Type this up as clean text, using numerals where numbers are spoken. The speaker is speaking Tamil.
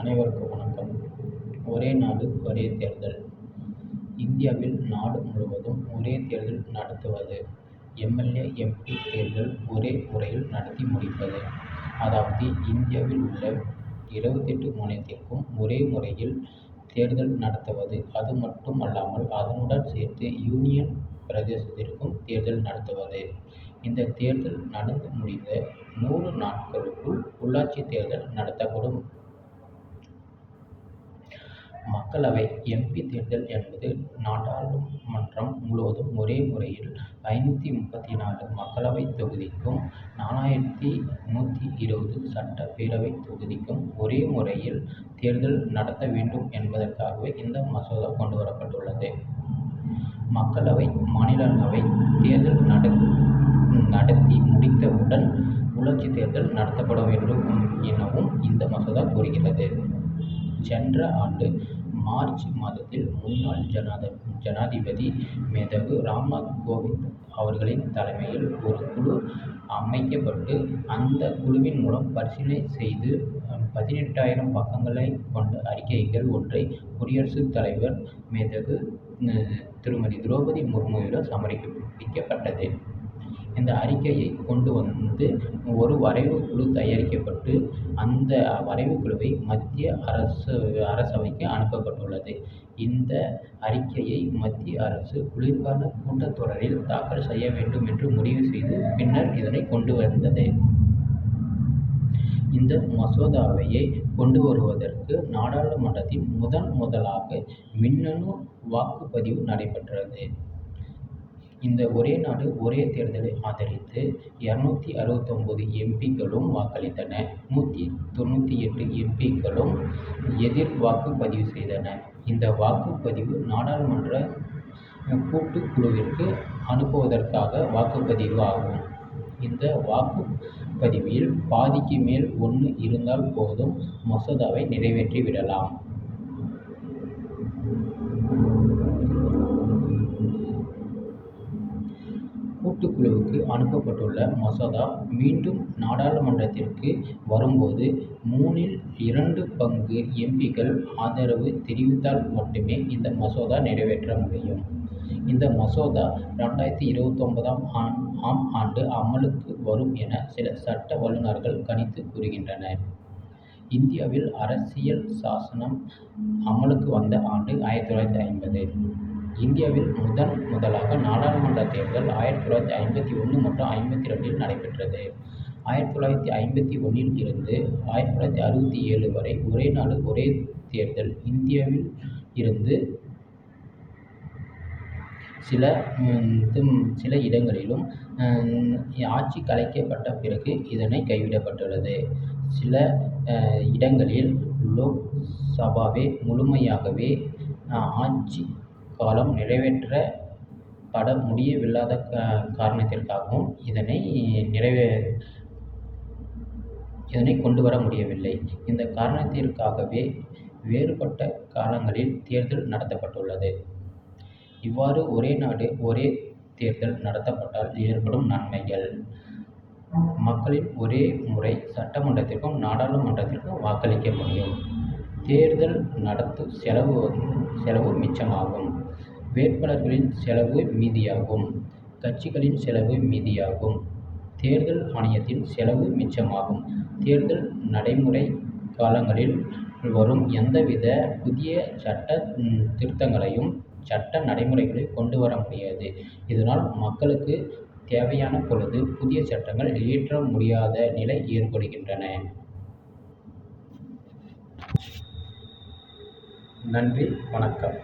அனைவருக்கும் வணக்கம். ஒரே நாடு ஒரே தேர்தல். இந்தியாவில் நாடு முழுவதும் ஒரே தேர்தல் நடத்துவது. எம்எல்ஏ, எம்பி தேர்தல் ஒரே முறையில் நடத்தி முடிப்பது. அதாவது இந்தியாவில் உள்ள 28 மாநிலத்திற்கும் ஒரே முறையில் தேர்தல் நடத்துவது. அது மட்டுமல்லாமல் அதனுடன் சேர்த்து யூனியன் பிரதேசத்திற்கும் தேர்தல் நடத்துவது. இந்த தேர்தல் நடந்து முடிந்த 100 நாட்களுக்குள் உள்ளாட்சி தேர்தல் நடத்தப்படும். மக்களவை, எம்பி தேர்தல் என்பது நாடாளுமன்றம் முழுவதும் ஒரே முறையில் 534 மக்களவை தொகுதிக்கும் 4120 சட்டப்பேரவை தொகுதிக்கும் ஒரே முறையில் தேர்தல் நடத்த வேண்டும் என்பதற்காகவே இந்த மசோதா கொண்டுவரப்பட்டுள்ளது. மக்களவை, மாநிலங்களவை தேர்தல் நடத்தி முடித்தவுடன் உள்ளாட்சி தேர்தல் நடத்தப்பட வேண்டும் எனவும் இந்த மசோதா கூறுகிறது. சென்ற ஆண்டு மார்ச் மாதத்தில் முன்னாள் ஜனாதிபதி மேதகு ராம்நாத் கோவிந்த் அவர்களின் தலைமையில் ஒரு குழு அமைக்கப்பட்டு அந்த குழுவின் மூலம் பரிசீலனை செய்து 18,000 பக்கங்களை கொண்ட அறிக்கைகள் ஒன்றை குடியரசுத் தலைவர் மேதகு திருமதி திரௌபதி முர்முவிடம் சமர்ப்பிக்கப்பட்டது. இந்த அறிக்கையை கொண்டு வந்து ஒரு வரைவு குழு தயாரிக்கப்பட்டு அந்த வரைவு குழுவை மத்திய அரசவைக்கு அனுப்பப்பட்டுள்ளது. இந்த அறிக்கையை மத்திய அரசு குளிர்கால கூட்டத்தொடரில் தாக்கல் செய்ய வேண்டும் என்று முடிவு செய்து பின்னர் இதனை கொண்டு வந்தது. இந்த மசோதாவையை கொண்டு வருவதற்கு நாடாளுமன்றத்தில் முதலாக மின்னணு வாக்குப்பதிவு நடைபெற்றது. இந்த ஒரே நாடு ஒரே தேர்தலை ஆதரித்து 269 எம்பிக்களும் வாக்களித்தனர். 198 எம்பிக்களும் எதிர் வாக்குப்பதிவு செய்தனர். இந்த வாக்குப்பதிவு நாடாளுமன்ற கூட்டுக்குழுவிற்கு அனுப்புவதற்காக வாக்குப்பதிவு ஆகும். இந்த வாக்குப்பதிவில் பாதிக்கு மேல் 1 இருந்தால் போதும் மசோதாவை நிறைவேற்றி விடலாம். கூட்டுக்குழுவுக்கு அனுப்பப்பட்டுள்ள மசோதா மீண்டும் நாடாளுமன்றத்திற்கு வரும்போது 3/2 பங்கு எம்பிக்கள் ஆதரவு தெரிவித்தால் மட்டுமே இந்த மசோதா நிறைவேற்ற முடியும். இந்த மசோதா 2029ஆம் ஆண்டு அமலுக்கு வரும் என சில சட்ட வல்லுநர்கள் கணித்து கூறுகின்றனர். இந்தியாவில் அரசியல் சாசனம் அமலுக்கு வந்த ஆண்டு 1950. இந்தியாவில் முதலாக நாடாளுமன்ற தேர்தல் 1951 மற்றும் 52 நடைபெற்றது. 1951 இருந்து 1967 வரை ஒரே நாடு ஒரே தேர்தல். இந்தியாவில் இருந்து சில இடங்களிலும் ஆட்சி கலைக்கப்பட்ட பிறகு இதனை கைவிடப்பட்டுள்ளது. சில இடங்களில் லோக்சபாவே முழுமையாகவே ஆட்சி காலம் நிறைவேற்றப்பட முடியவில்லாத காரணத்திற்காகவும் இதனை கொண்டு வர முடியவில்லை. இந்த காரணத்திற்காகவே வேறுபட்ட காலங்களில் தேர்தல் நடத்தப்பட்டுள்ளது. இவ்வாறு ஒரே நாடு ஒரே தேர்தல் நடத்தப்பட்டால் ஏற்படும் நன்மைகள்: மக்களின் ஒரே முறை சட்டமன்றத்திற்கும் நாடாளுமன்றத்திற்கும் வாக்களிக்க முடியும். தேர்தல் நடத்தும் செலவு மிச்சமாகும். வேட்பாளர்களின் செலவு மீதியாகும். கட்சிகளின் செலவு மீதியாகும். தேர்தல் ஆணையத்தின் செலவு மிச்சமாகும். தேர்தல் நடைமுறை காலங்களில் வரும் எந்தவித புதிய சட்ட திருத்தங்களையும் சட்ட நடைமுறைகளை கொண்டு வர முடியாது. இதனால் மக்களுக்கு தேவையான பொழுது புதிய சட்டங்கள் இயற்ற முடியாத நிலை ஏற்படுகின்றன. நன்றி, வணக்கம்.